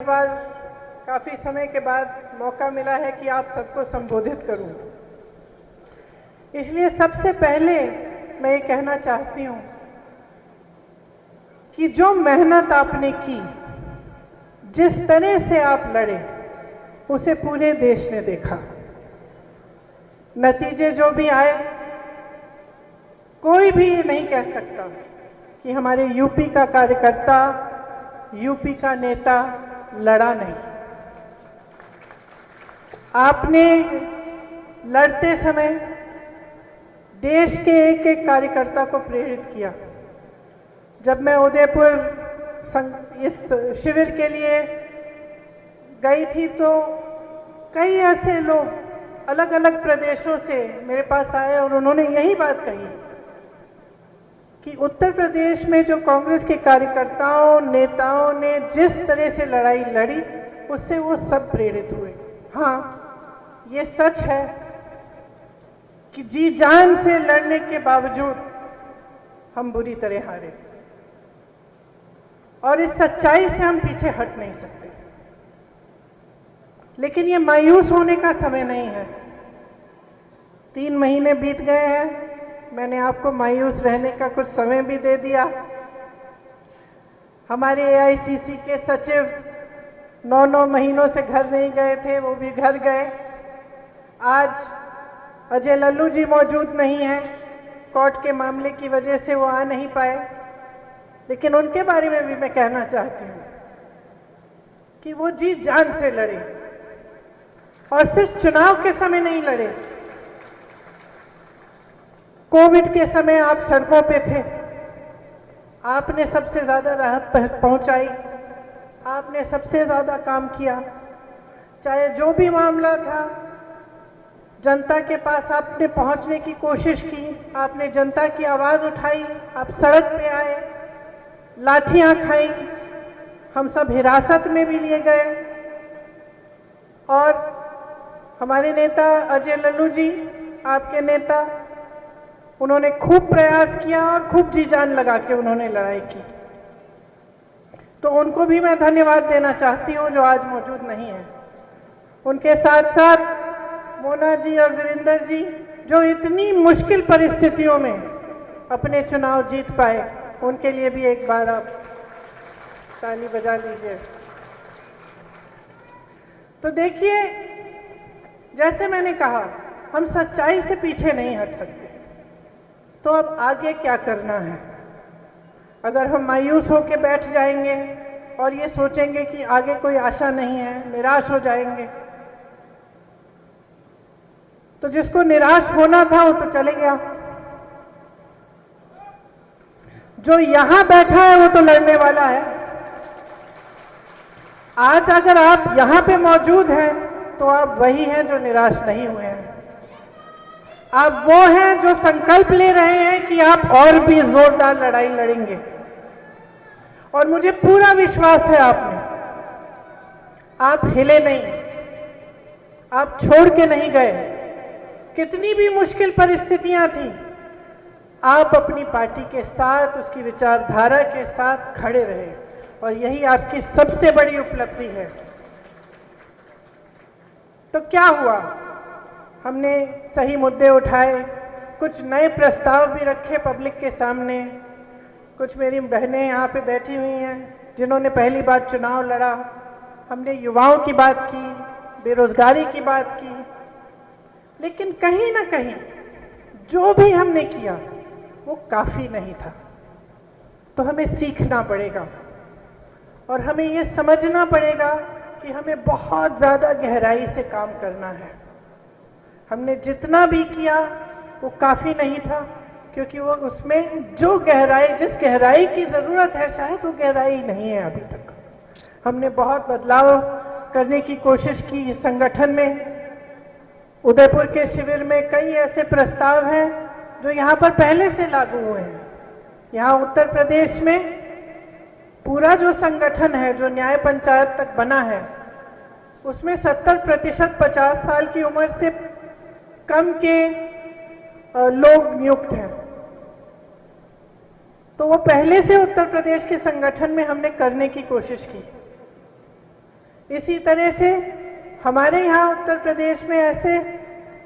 बार काफ़ी समय के बाद मौका मिला है कि आप सबको संबोधित करूं। इसलिए सबसे पहले मैं ये कहना चाहती हूं कि जो मेहनत आपने की, जिस तरह से आप लड़े, उसे पूरे देश ने देखा। नतीजे जो भी आए, कोई भी ये नहीं कह सकता कि हमारे यूपी का कार्यकर्ता, यूपी का नेता लड़ा नहीं। आपने लड़ते समय देश के एक एक कार्यकर्ता को प्रेरित किया। जब मैं उदयपुर इस शिविर के लिए गई थी तो कई ऐसे लोग अलग अलग प्रदेशों से मेरे पास आए और उन्होंने यही बात कही कि उत्तर प्रदेश में जो कांग्रेस के कार्यकर्ताओं, नेताओं ने जिस तरह से लड़ाई लड़ी, उससे वो सब प्रेरित हुए। हाँ, ये सच है कि जी जान से लड़ने के बावजूद हम बुरी तरह हारे, और इस सच्चाई से हम पीछे हट नहीं सकते। लेकिन ये मायूस होने का समय नहीं है। 3 महीने बीत गए हैं, मैंने आपको मायूस रहने का कुछ समय भी दे दिया। हमारे एआईसीसी के सचिव 9 महीनों से घर नहीं गए थे, वो भी घर गए। आज अजय लल्लू जी मौजूद नहीं हैं, कोर्ट के मामले की वजह से वो आ नहीं पाए, लेकिन उनके बारे में भी मैं कहना चाहती हूँ कि वो जी जान से लड़े, और सिर्फ चुनाव के समय नहीं लड़े। कोविड के समय आप सड़कों पे थे, आपने सबसे ज्यादा राहत पहुंचाई, आपने सबसे ज्यादा काम किया। चाहे जो भी मामला था, जनता के पास आपने पहुंचने की कोशिश की, आपने जनता की आवाज उठाई, आप सड़क पे आए, लाठियां खाई, हम सब हिरासत में भी लिए गए। और हमारे नेता अजय लल्लू जी, आपके नेता, उन्होंने खूब प्रयास किया और खूब जी जान लगा के उन्होंने लड़ाई की। तो उनको भी मैं धन्यवाद देना चाहती हूं जो आज मौजूद नहीं है। उनके साथ साथ मोना जी और वीरेंद्र जी, जो इतनी मुश्किल परिस्थितियों में अपने चुनाव जीत पाए, उनके लिए भी एक बार आप ताली बजा लीजिए। तो देखिए, जैसे मैंने कहा, हम सच्चाई से पीछे नहीं हट सकते। तो अब आगे क्या करना है? अगर हम मायूस होकर बैठ जाएंगे और ये सोचेंगे कि आगे कोई आशा नहीं है, निराश हो जाएंगे, तो जिसको निराश होना था वो तो चले गया। जो यहां बैठा है वो तो लड़ने वाला है। आज अगर आप यहां पे मौजूद हैं तो आप वही हैं जो निराश नहीं हुए हैं। आप वो हैं जो संकल्प ले रहे हैं कि आप और भी जोरदार लड़ाई लड़ेंगे, और मुझे पूरा विश्वास है आप में। आप हिले नहीं, आप छोड़ के नहीं गए। कितनी भी मुश्किल परिस्थितियां थी, आप अपनी पार्टी के साथ, उसकी विचारधारा के साथ खड़े रहे, और यही आपकी सबसे बड़ी उपलब्धि है। तो क्या हुआ? हमने सही मुद्दे उठाए, कुछ नए प्रस्ताव भी रखे पब्लिक के सामने। कुछ मेरी बहनें यहाँ पे बैठी हुई हैं जिन्होंने पहली बार चुनाव लड़ा। हमने युवाओं की बात की, बेरोजगारी की बात की, लेकिन कहीं ना कहीं जो भी हमने किया वो काफी नहीं था। तो हमें सीखना पड़ेगा, और हमें ये समझना पड़ेगा कि हमें बहुत ज्यादा गहराई से काम करना है। हमने जितना भी किया वो काफी नहीं था, क्योंकि वो उसमें जो गहराई, जिस गहराई की जरूरत है, शायद वो गहराई नहीं है अभी तक। हमने बहुत बदलाव करने की कोशिश की इस संगठन में। उदयपुर के शिविर में कई ऐसे प्रस्ताव हैं जो यहाँ पर पहले से लागू हुए हैं। यहाँ उत्तर प्रदेश में पूरा जो संगठन है, जो न्याय पंचायत तक बना है, उसमें 70% 50 साल की उम्र से कम के लोग नियुक्त हैं। तो वो पहले से उत्तर प्रदेश के संगठन में हमने करने की कोशिश की। इसी तरह से हमारे यहाँ उत्तर प्रदेश में ऐसे